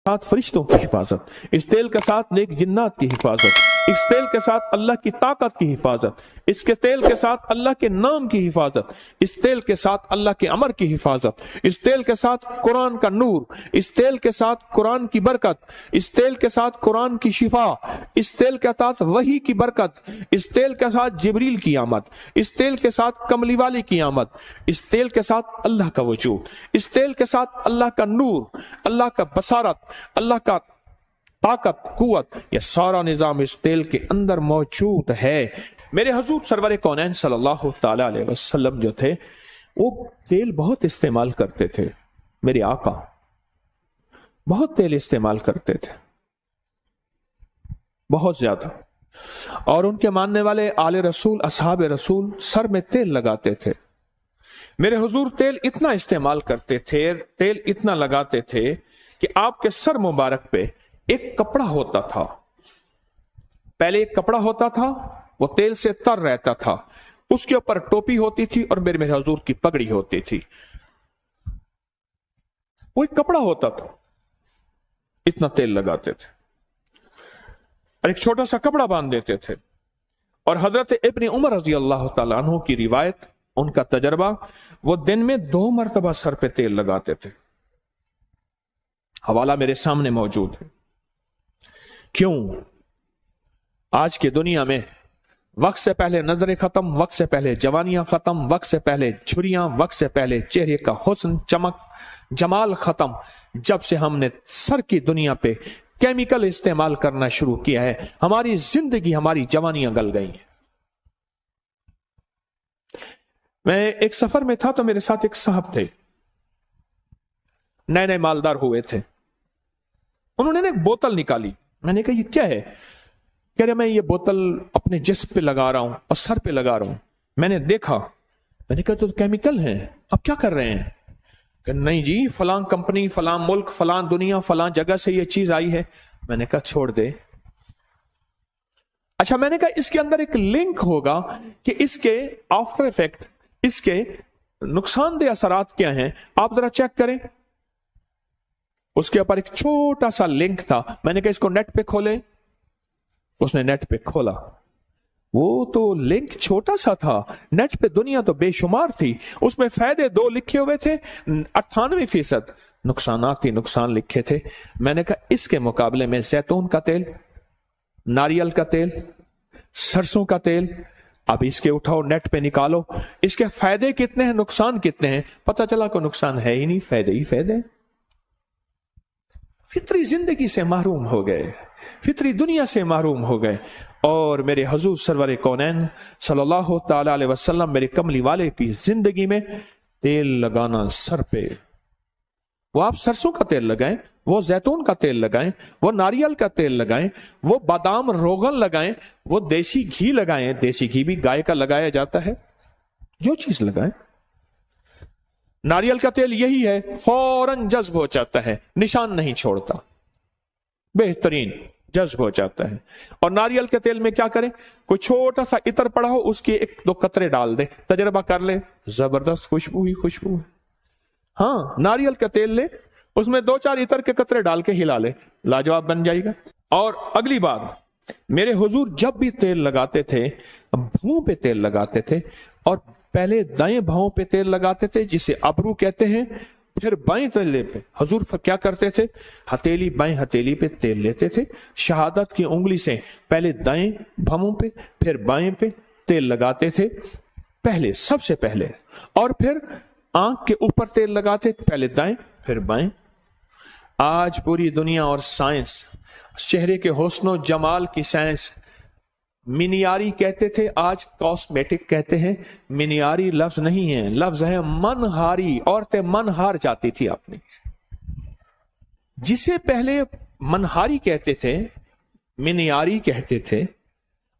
साथ फरिश्तों की हिफाजत, इस तेल के साथ नेक जिन्नात की हिफाजत, इस तेल के साथ अल्लाह की ताकत की हिफाजत, इसके तेल के साथ अल्लाह के नाम की हिफाजत, इस तेल के साथ अल्लाह के अमर की हिफाजत, इस तेल के साथ कुरान का नूर, इस तेल के साथ कुरान की बरकत, इस तेल के साथ कुरान की शिफा, इस तेल के साथ वही की बरकत, इस तेल के साथ जिब्रील की आमद, इस तेल के साथ कमली वाली की आमद, इस तेल के साथ अल्लाह का वजूद, इस तेल के साथ अल्लाह का नूर, अल्लाह का बसारत, अल्लाह का ताकत, कुव्वत, यह सारा निजाम इस तेल के अंदर मौजूद है। मेरे हुजूर सरवर कौनैन सल्लल्लाहु ताला अलैहि वसल्लम जो थे वो तेल बहुत इस्तेमाल करते थे। मेरे आका बहुत तेल इस्तेमाल करते थे, बहुत ज्यादा। और उनके मानने वाले आले रसूल, असहाब रसूल सर में तेल लगाते थे। मेरे हुजूर तेल इतना इस्तेमाल करते थे, तेल इतना लगाते थे कि आपके सर मुबारक पे एक कपड़ा होता था। पहले एक कपड़ा होता था, वो तेल से तर रहता था, उसके ऊपर टोपी होती थी और मेरे हुजूर की पगड़ी होती थी। वो एक कपड़ा होता था, इतना तेल लगाते थे और एक छोटा सा कपड़ा बांध देते थे। और हजरत इब्न उमर रजी अल्लाह तआला अन्हु की रिवायत, उनका तजर्बा, वो दिन में 2 मरतबा सर पे तेल लगाते थे। हवाला मेरे सामने मौजूद है। क्यों? आज की दुनिया में वक्त से पहले नजरें खत्म, वक्त से पहले जवानियां खत्म, वक्त से पहले झुर्रियां, वक्त से पहले चेहरे का हुस्न, चमक, जमाल खत्म। जब से हमने सर की दुनिया पे केमिकल इस्तेमाल करना शुरू किया है, हमारी जिंदगी, हमारी जवानियां गल गई हैं। मैं एक सफर में था तो मेरे साथ एक साहब थे, नए नए मालदार हुए थे। उन्होंने ना एक बोतल निकाली। मैंने कहा ये क्या है? कह रहे मैं ये बोतल अपने जिस्म पे लगा रहा हूं और सर पे लगा रहा हूं। मैंने देखा, मैंने कहा तो केमिकल हैं, अब क्या कर रहे हैं? नहीं जी, फलां कंपनी, फलां मुल्क, फलां दुनिया, फलां जगह से ये चीज आई है। मैंने कहा छोड़ दे। अच्छा, मैंने कहा इसके अंदर एक लिंक होगा कि इसके आफ्टर इफेक्ट, इसके नुकसानदेह असरात क्या हैं, आप जरा चेक करें। उसके ऊपर एक छोटा सा लिंक था। मैंने कहा इसको नेट पे खोले। उसने नेट पे खोला, वो तो लिंक छोटा सा था, नेट पे दुनिया तो बेशुमार थी। उसमें फायदे 2 लिखे हुए थे, 98% नुकसानात ही नुकसान लिखे थे। मैंने कहा इसके मुकाबले में जैतून का तेल, नारियल का तेल, सरसों का तेल, अब इसके उठाओ, नेट पे निकालो, इसके फायदे कितने हैं, नुकसान कितने हैं। पता चला कोई नुकसान है ही नहीं, फायदे ही फायदे। फितरी जिंदगी से महरूम हो गए, फितरी दुनिया से महरूम हो गए। और मेरे हुजूर सरवर कौनैन सल्लल्लाहु ताला अलैहि वसल्लम, मेरे कमली वाले की जिंदगी में तेल लगाना सर पे, वो आप सरसों का तेल लगाएं, वो जैतून का तेल लगाएं, वो नारियल का तेल लगाएं, वो बादाम रोगन लगाएं, वो देसी घी लगाएं। देसी घी भी गाय का लगाया जाता है, जो चीज लगाएं। नारियल का तेल यही है, फौरन जज्ब हो जाता है, निशान नहीं छोड़ता, बेहतरीन जज्ब हो जाता है। और नारियल के तेल में क्या करें, कोई छोटा सा इत्र पड़ा हो, उसके 1-2 कतरे डाल दे, तजर्बा कर ले, जबरदस्त खुशबू ही खुशबू है। हाँ, नारियल का तेल ले, उसमें 2-4 इत्र के कतरे डाल के हिला ले, लाजवाब बन जाएगा। और अगली बात, मेरे हुजूर जब भी तेल लगाते थे, भुओं पे तेल लगाते थे, और पहले दाएं भौं पे तेल लगाते थे जिसे अबरू कहते हैं, फिर बाएं तले पे हुजूर क्या करते थे, हथेली, बाएं हथेली पे तेल लेते थे, शहादत की उंगली से पहले दाएं भौं पे फिर बाएं पे तेल लगाते थे, पहले, सबसे पहले। और फिर आंख के ऊपर तेल लगाते, पहले दाएं फिर बाएं। आज पूरी दुनिया और साइंस, चेहरे के हुस्न जमाल की साइंस, मिनियारी कहते थे, आज कॉस्मेटिक कहते हैं। मिनियारी लफ्ज नहीं है, लफ्ज है मनहारी। औरतें मनहार जाती थी अपनी, जिसे पहले मनहारी कहते थे, मिनियारी कहते थे,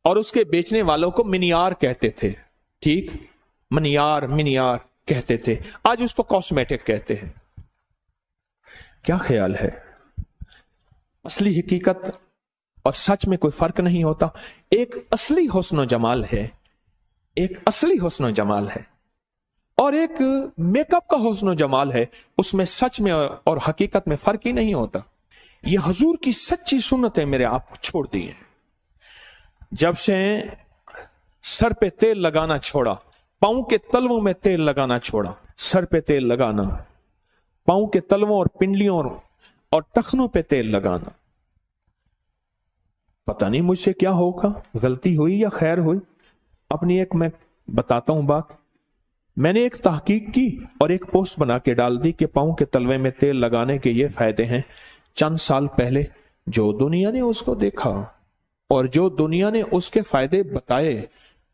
और उसके बेचने वालों को मिनियार कहते थे। ठीक, मनियार, मिनियार कहते थे, आज उसको कॉस्मेटिक कहते हैं। क्या ख्याल है? असली हकीकत और सच में कोई फर्क नहीं होता। एक असली हुस्न जमाल है, एक असली हुस्न जमाल है, और एक मेकअप का हुस्न जमाल है। उसमें सच में और हकीकत में फर्क ही नहीं होता। ये हजूर की सच्ची सुन्नत है, मेरे आप छोड़ दी है। जब से सर पे तेल लगाना छोड़ा, पांव के तलवों में तेल लगाना छोड़ा, सर पे तेल लगाना, पांव के तलवों और पिंडलियों और टखनों पे तेल लगाना, पता नहीं मुझसे क्या होगा, गलती हुई या खैर हुई। अपनी एक मैं बताता हूं बात। मैंने एक तहकीक की और एक पोस्ट बना के डाल दी कि पांव के तलवे में तेल लगाने के ये फायदे हैं। चंद साल पहले जो दुनिया ने उसको देखा और जो दुनिया ने उसके फायदे बताए,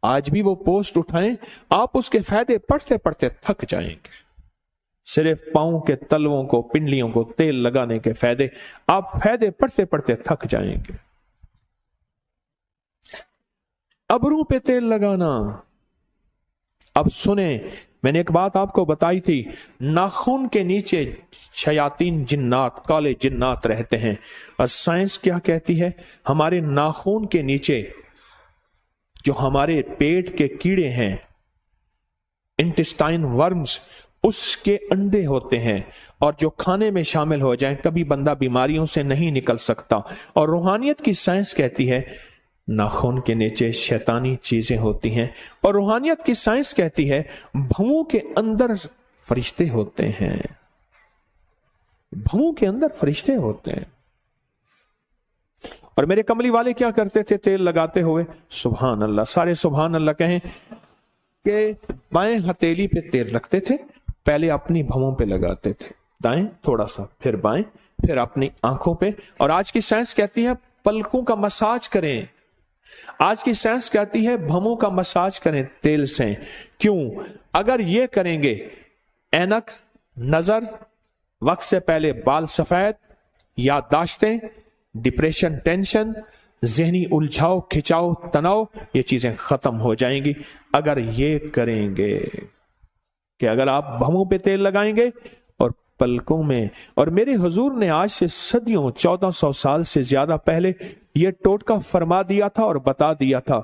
आज भी वो पोस्ट उठाएं, आप उसके फायदे पढ़ते पढ़ते थक जाएंगे। सिर्फ पांव के तलवों को, पिंडलियों को तेल लगाने के फायदे, आप फायदे पढ़ते पढ़ते थक जाएंगे। अबरू पे तेल लगाना। अब सुने, मैंने एक बात आपको बताई थी, नाखून के नीचे शयातीन जिन्नात, काले जिन्नात रहते हैं। और साइंस क्या कहती है, हमारे नाखून के नीचे जो हमारे पेट के कीड़े हैं, इंटेस्टाइन वर्म्स, उसके अंडे होते हैं, और जो खाने में शामिल हो जाएं, कभी बंदा बीमारियों से नहीं निकल सकता। और रूहानियत की साइंस कहती है नाखून के नीचे शैतानी चीजें होती हैं, और रूहानियत की साइंस कहती है भवों के अंदर फरिश्ते होते हैं, भवों के अंदर फरिश्ते होते हैं। और मेरे कमली वाले क्या करते थे तेल लगाते हुए, सुभान अल्लाह, सारे सुभान अल्लाह कहें, कि बाएं हथेली पे तेल रखते थे, पहले अपनी भवों पे लगाते थे, दाएं थोड़ा सा, फिर बाएं, फिर अपनी आंखों पे। और आज की साइंस कहती है पलकों का मसाज करें, आज की साइंस कहती है भवों का मसाज करें तेल से। क्यों? अगर ये करेंगे, ऐनक, नजर, वक्त से पहले बाल सफेद, याददाश्तें, डिप्रेशन, टेंशन, जहनी उलझाव, खिंचाव, तनाव, ये चीजें खत्म हो जाएंगी अगर ये करेंगे कि अगर आप भवों पे तेल लगाएंगे और पलकों में। और मेरे हुजूर ने आज से सदियों, 1400 साल से ज्यादा पहले यह टोटका फरमा दिया था और बता दिया था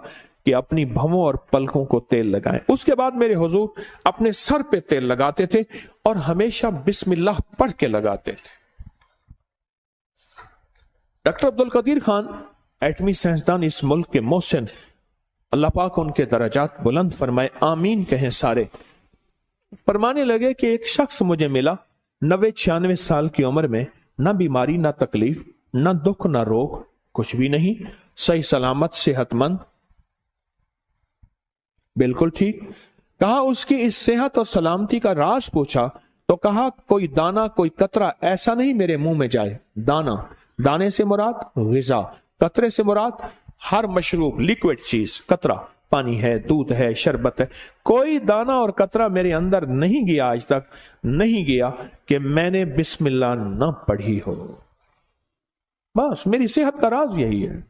कि अपनी भवों और पलकों को तेल लगाएं। उसके बाद मेरे हुजूर अपने सर पे तेल लगाते थे और हमेशा बिस्मिल्लाह पढ़ के लगाते थे। डॉक्टर अब्दुल कदीर खान, एटमी साइंसदान इस मुल्क के मोहसिन, अल्लाह पाक उनके दर्जात बुलंद फरमाए, आमीन कहें सारे, फरमाने लगे कि एक शख्स मुझे मिला 90-96 साल की उम्र में, ना बीमारी, ना तकलीफ, ना दुख, ना रोग, कुछ भी नहीं, सही सलामत, सेहतमंद, बिल्कुल ठीक। कहा उसकी इस सेहत और सलामती का राज पूछा तो कहा कोई दाना, कोई कतरा ऐसा नहीं मेरे मुंह में जाए। दाना, दाने से मुराद ग़िज़ा, कतरे से मुराद हर मशरूब, लिक्विड चीज, कतरा पानी है, दूध है, शरबत है, कोई दाना और कतरा मेरे अंदर नहीं गया, आज तक नहीं गया कि मैंने बिस्मिल्लाह न पढ़ी हो। बस मेरी सेहत का राज यही है।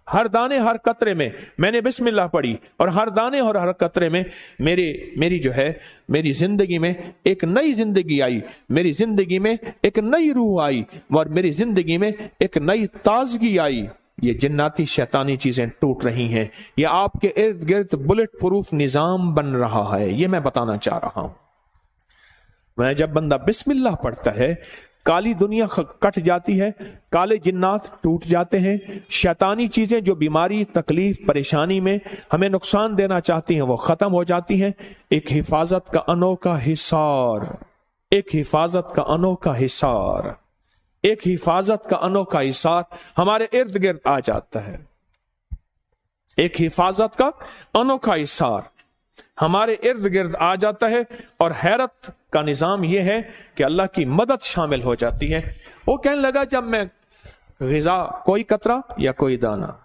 हर दाने हर कतरे में मैंने बिस्मिल्लाह पढ़ी, और हर दाने और हर कतरे में मेरी जो है, मेरी जिंदगी में एक नई जिंदगी आई, मेरी जिंदगी में एक नई रूह आई, और मेरी जिंदगी में एक नई ताजगी आई। ये जिन्नाती शैतानी चीजें टूट रही हैं, ये आपके इर्द गिर्द बुलेट प्रूफ निजाम बन रहा है, ये मैं बताना चाह रहा हूं। मैं जब बंदा बिस्मिल्लाह पढ़ता है, काली दुनिया कट जाती है, काले जिन्नात टूट जाते हैं, शैतानी चीजें जो बीमारी, तकलीफ, परेशानी में हमें नुकसान देना चाहती हैं वो खत्म हो जाती हैं। एक हिफाजत का अनोखा हिसार, एक हिफाजत का अनोखा हिसार, एक हिफाजत का अनोखा हिसार हमारे इर्द गिर्द आ जाता है। एक हिफाजत का अनोखा हिसार हमारे इर्द गिर्द आ जाता है, और हैरत का निजाम यह है कि अल्लाह की मदद शामिल हो जाती है। वो कहने लगा जब मैं ग़िज़ा, कोई कतरा या कोई दाना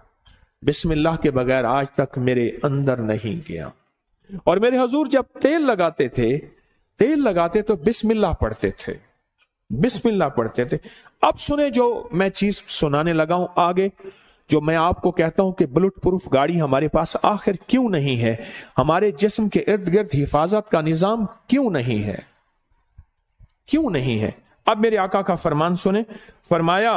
बिस्मिल्लाह के बगैर आज तक मेरे अंदर नहीं गया। और मेरे हुजूर जब तेल लगाते तो बिस्मिल्लाह पढ़ते थे, बिस्मिल्लाह पढ़ते थे। अब सुने जो मैं चीज सुनाने लगा हूं आगे, जो मैं आपको कहता हूं कि बुलेट प्रूफ गाड़ी हमारे पास आखिर क्यों नहीं है, हमारे जिस्म के इर्द गिर्द हिफाजत का निजाम क्यों नहीं है, क्यों नहीं है। अब मेरे आका का फरमान सुने, फरमाया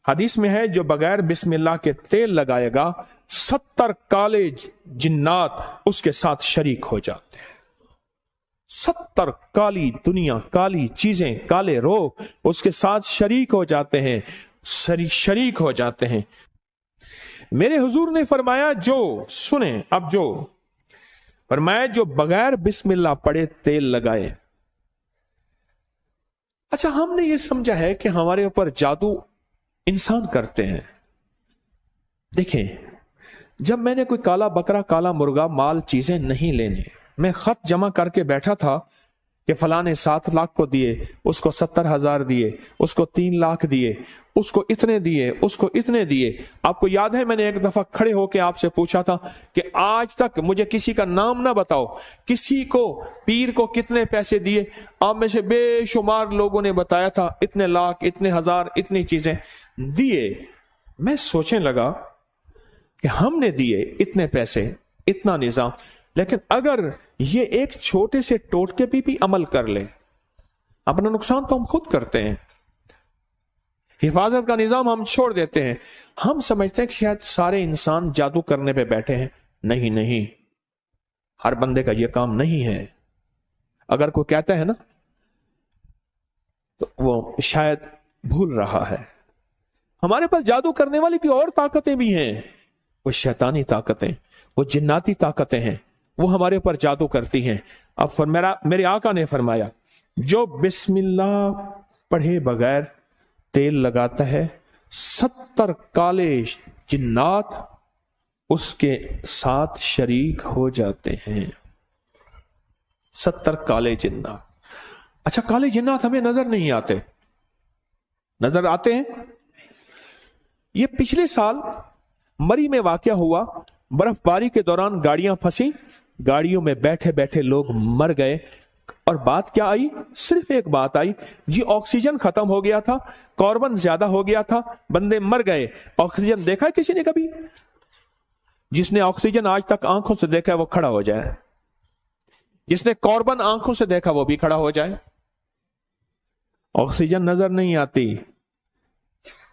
हदीस में है जो बगैर बिस्मिल्लाह के तेल लगाएगा 70 काले जिन्नात उसके साथ शरीक हो जाते हैं। 70 काली दुनिया, काली चीजें, काले रोग उसके साथ शरीक हो जाते हैं। शरीक हो जाते हैं। मेरे हुजूर ने फरमाया, जो सुने अब, जो फरमाया जो बगैर बिस्मिल्लाह पढ़े तेल लगाए। अच्छा, हमने ये समझा है कि हमारे ऊपर जादू इंसान करते हैं। देखें, जब मैंने कोई काला बकरा, काला मुर्गा, माल, चीजें नहीं लेने, मैं खत जमा करके बैठा था कि फलां ने 7 लाख को दिए, उसको 70,000 दिए, उसको 3 लाख दिए, उसको इतने दिए, उसको इतने दिए। आपको याद है मैंने एक दफा खड़े होकर आपसे पूछा था कि आज तक मुझे किसी का नाम ना बताओ, किसी को, पीर को कितने पैसे दिए। आप में से बेशुमार लोगों ने बताया था इतने लाख, इतने हजार, इतनी चीजें दिए। मैं सोचने लगा कि हमने दिए इतने पैसे, इतना निजाम, लेकिन अगर ये एक छोटे से टोटके पे भी अमल कर ले, अपना नुकसान तो हम खुद करते हैं। हिफाजत का निजाम हम छोड़ देते हैं। हम समझते हैं कि शायद सारे इंसान जादू करने पे बैठे हैं। नहीं नहीं, हर बंदे का यह काम नहीं है। अगर कोई कहता है ना, तो वो शायद भूल रहा है। हमारे पास जादू करने वाली भी और ताकतें भी हैं। वो शैतानी ताकतें, वो जिन्नाती ताकतें हैं, वो हमारे ऊपर जादू करती हैं। अब मेरे आका ने फरमाया, जो बिस्मिल्लाह पढ़े बगैर तेल लगाता है, 70 काले जिन्नात उसके साथ शरीक हो जाते हैं। 70 काले जिन्नात। अच्छा, काले जिन्नात हमें नजर नहीं आते, नजर आते हैं। ये पिछले साल मरी में वाकया हुआ। बर्फबारी के दौरान गाड़ियां फंसी, गाड़ियों में बैठे बैठे लोग मर गए। और बात क्या आई? सिर्फ एक बात आई जी, ऑक्सीजन खत्म हो गया था, कार्बन ज्यादा हो गया था, बंदे मर गए। ऑक्सीजन देखा है किसी ने कभी? जिसने ऑक्सीजन आज तक आंखों से देखा है वो खड़ा हो जाए, जिसने कार्बन आंखों से देखा वो भी खड़ा हो जाए। ऑक्सीजन नजर नहीं आती,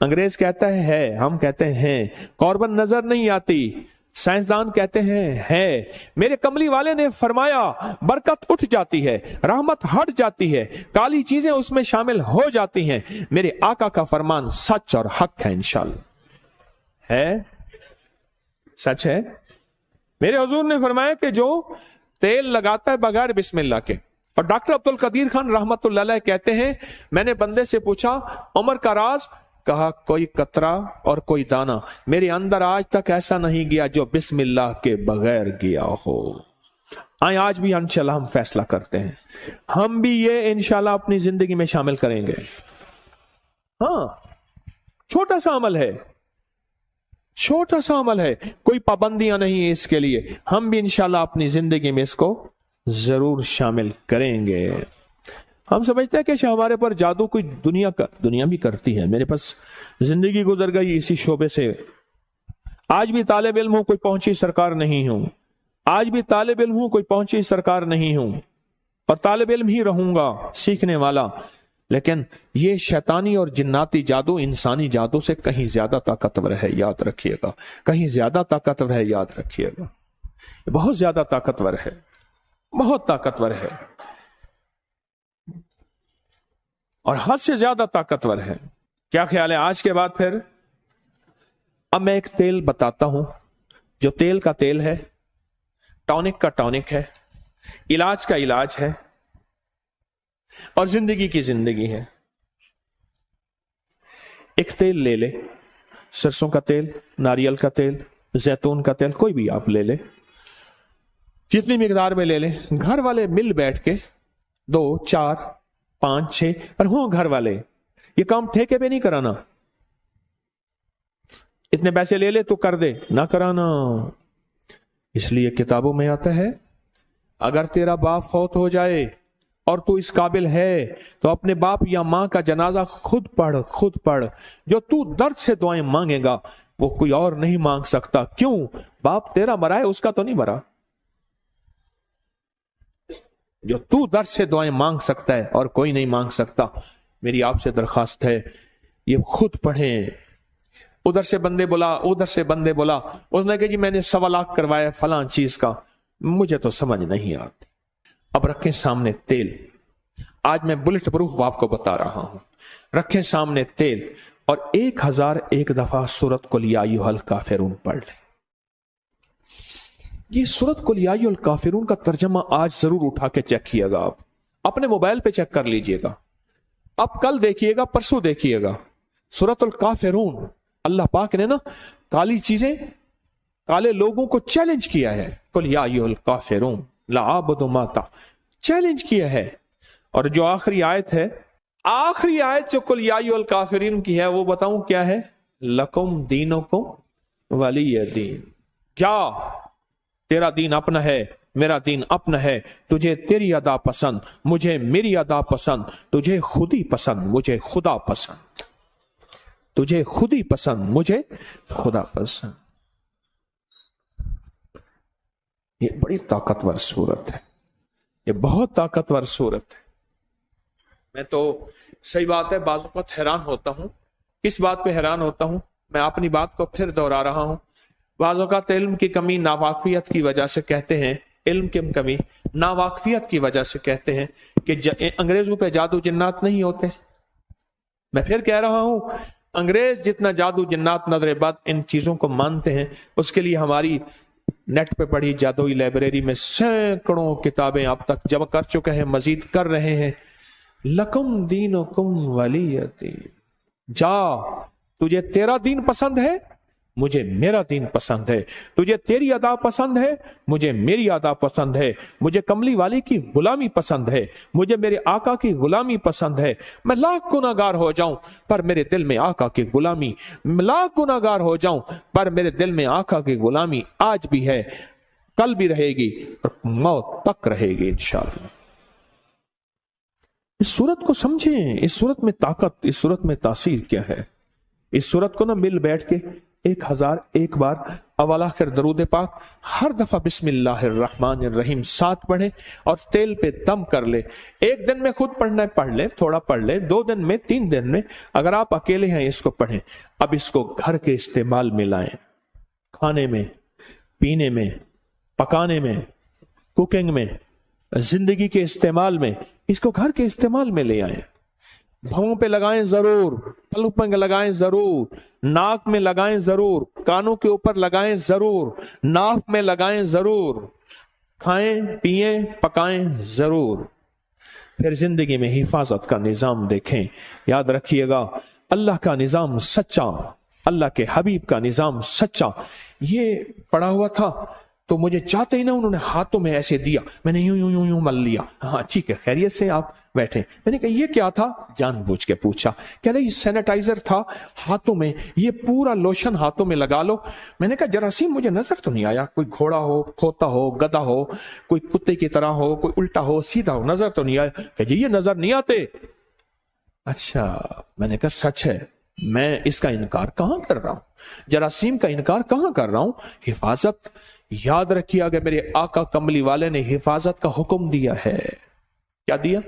अंग्रेज कहता है, हम कहते हैं। कार्बन नजर नहीं आती, साइंसदान कहते हैं है। मेरे कमली वाले ने फरमाया, बरकत उठ जाती है, रहमत हट जाती है, काली चीजें उसमें शामिल हो जाती हैं। मेरे आका का फरमान सच और हक है, इंशाअल्लाह है, सच है। मेरे हुजूर ने फरमाया कि जो तेल लगाता है बगैर बिस्मिल्लाह के। और डॉक्टर अब्दुल कदीर खान रहमतुल्लाह अलैह कहते हैं, मैंने बंदे से पूछा उम्र का राज, कहा कोई कतरा और कोई दाना मेरे अंदर आज तक ऐसा नहीं गया जो बिस्मिल्लाह के बगैर गया हो। आज भी इंशाल्लाह हम फैसला करते हैं, हम भी ये इंशाल्लाह अपनी जिंदगी में शामिल करेंगे। हाँ, छोटा सा अमल है, छोटा सा अमल है, कोई पाबंदियां नहीं है इसके लिए। हम भी इंशाल्लाह अपनी जिंदगी में इसको जरूर शामिल करेंगे। हम समझते हैं कि हमारे पर जादू कोई दुनिया भी करती है। मेरे पास जिंदगी गुजर गई इसी शोबे से। आज भी तालिब इल्म हूं, कोई पहुंची सरकार नहीं हूं। आज भी तालिब इल्म हूं, कोई पहुंची सरकार नहीं हूं, और तालिब इल्म ही रहूंगा, सीखने वाला। लेकिन ये शैतानी और जिन्नाती जादू इंसानी जादू से कहीं ज्यादा ताकतवर है, याद रखिएगा। कहीं ज्यादा ताकतवर है, याद रखिएगा। बहुत ज्यादा ताकतवर है, बहुत ताकतवर है, और हद से ज्यादा ताकतवर है। क्या ख्याल है आज के बाद? फिर अब मैं एक तेल बताता हूं, जो तेल का तेल है, टॉनिक का टॉनिक है, इलाज का इलाज है, और जिंदगी की जिंदगी है। एक तेल ले ले, सरसों का तेल, नारियल का तेल, जैतून का तेल, कोई भी आप ले ले, जितनी मिकदार में ले ले। घर वाले मिल बैठ के 2, 4, 5, 6 और हो घर वाले, ये काम ठेके पे नहीं कराना। इतने पैसे ले ले तो कर दे, ना कराना। इसलिए किताबों में आता है, अगर तेरा बाप फौत हो जाए और तू इस काबिल है तो अपने बाप या मां का जनाजा खुद पढ़, खुद पढ़। जो तू दर्द से दुआएं मांगेगा वो कोई और नहीं मांग सकता। क्यों? बाप तेरा मरा है, उसका तो नहीं मरा। जो तू दर्द से दुआएं मांग सकता है और कोई नहीं मांग सकता। मेरी आपसे दरखास्त है, ये खुद पढ़ें। उधर से बंदे बोला, उधर से बंदे बोला, उसने कहा जी मैंने 1.25 लाख करवाया फलां चीज का, मुझे तो समझ नहीं आती। अब रखें सामने तेल, आज मैं बुलेट प्रूफ आपको बता रहा हूं। रखें सामने तेल, اور 1001 دفعہ سورت قل یا ایھا الکافرون پڑھ لیں۔ یہ سورت قل یا ایھا الکافرون کا ترجمہ آج ضرور اٹھا کے چیک کیے گا، آپ اپنے موبائل پہ چیک کر لیجئے گا، اب کل دیکھیے گا، پرسوں دیکھیے گا۔ سورت الکافرون، اللہ پاک نے نا کالی چیزیں، کالے لوگوں کو چیلنج کیا ہے، قل یا ایھا الکافرون لا اعبد ما چیلنج کیا ہے۔ اور جو آخری آیت ہے، آخری آیت جو قل یا ایھا الکافرین کی ہے، وہ بتاؤں کیا ہے؟ لکم دینکم ولی دین، جا تیرا دین اپنا ہے، میرا دین اپنا ہے، تجھے تیری ادا پسند، مجھے میری ادا پسند، تجھے خودی پسند، مجھے خدا پسند، تجھے خودی پسند، مجھے خدا پسند۔ یہ بڑی طاقتور صورت ہے، یہ بہت طاقتور صورت ہے۔ میں تو صحیح بات ہے بعض اوقات حیران ہوتا ہوں۔ کس بات پہ حیران ہوتا ہوں؟ میں اپنی بات کو پھر دوہرا رہا ہوں۔ بعض اوقات علم کی کمی، ناواقفیت کی وجہ سے کہتے ہیں، علم کی کمی ناواقفیت کی وجہ سے کہتے ہیں کہ انگریزوں پہ جادو جنات نہیں ہوتے۔ میں پھر کہہ رہا ہوں، انگریز جتنا جادو جنات نظر بد ان چیزوں کو مانتے ہیں، اس کے لیے ہماری نیٹ پہ پڑھی جادوئی لائبریری میں سینکڑوں کتابیں اب تک جمع کر چکے ہیں، مزید کر رہے ہیں۔ لکم دینکم ولی دین، جا تجھے تیرا دین پسند ہے، مجھے میرا دین پسند ہے، تجھے تیری ادا پسند ہے، مجھے میری ادا پسند ہے، مجھے کملی والی کی غلامی پسند ہے، مجھے میرے آقا کی غلامی پسند ہے۔ میں لاکھ گناہگار ہو جاؤں پر میرے دل میں آقا کی غلامی، لاکھ گناہگار ہو جاؤں پر میرے دل میں آقا کی غلامی آج بھی ہے، کل بھی رہے گی اور موت تک رہے گی انشاءاللہ۔ اس صورت کو سمجھیں، اس صورت میں طاقت، اس صورت میں تاثیر کیا ہے۔ اس صورت کو نہ مل بیٹھ کے 1001 بار اول آخر درود پاک ہر دفعہ بسم اللہ الرحمن الرحیم 7 پڑھیں اور تیل پہ دم کر لے۔ ایک دن میں خود پڑھنا ہے پڑھ لیں، تھوڑا پڑھ لیں، 2 دن میں، 3 دن میں، اگر آپ اکیلے ہیں اس کو پڑھیں۔ اب اس کو گھر کے استعمال میں لائیں، کھانے میں، پینے میں، پکانے میں، کوکنگ میں، زندگی کے استعمال میں، اس کو گھر کے استعمال میں لے آئیں۔ بھووں پہ لگائیں ضرور، پلو پہ لگائیں ضرور، ناک میں لگائیں ضرور، کانوں کے اوپر لگائیں ضرور، ناف میں لگائیں ضرور، کھائیں پیئیں پکائیں ضرور۔ پھر زندگی میں حفاظت کا نظام دیکھیں۔ یاد رکھیے گا، اللہ کا نظام سچا، اللہ کے حبیب کا نظام سچا۔ یہ پڑا ہوا تھا تو مجھے چاہتے ہی نا انہوں نے ہاتھوں میں ایسے دیا، میں نے یوں یوں یوں یوں مل لیا۔ ہاں ٹھیک ہے، خیریت سے آپ بیٹھے۔ میں نے کہا یہ کیا تھا؟ جان بوجھ کے پوچھا۔ کہہ رہے یہ سینیٹائزر تھا ہاتھوں میں، یہ پورا لوشن ہاتھوں میں لگا لو۔ میں نے کہا جراثیم مجھے نظر تو نہیں آیا، کوئی گھوڑا ہو، کھوتا ہو، گدھا ہو، کوئی کتے کی طرح ہو، کوئی الٹا ہو سیدھا ہو، نظر تو نہیں آیا۔ کہ جی یہ نظر نہیں آتے۔ اچھا، میں نے کہا سچ ہے، میں اس کا انکار کہاں کر رہا ہوں، جراثیم کا انکار کہاں کر رہا ہوں۔ حفاظت یاد رکھیے، اگر میرے آقا کملی والے نے حفاظت کا حکم دیا ہے، کیا دیا؟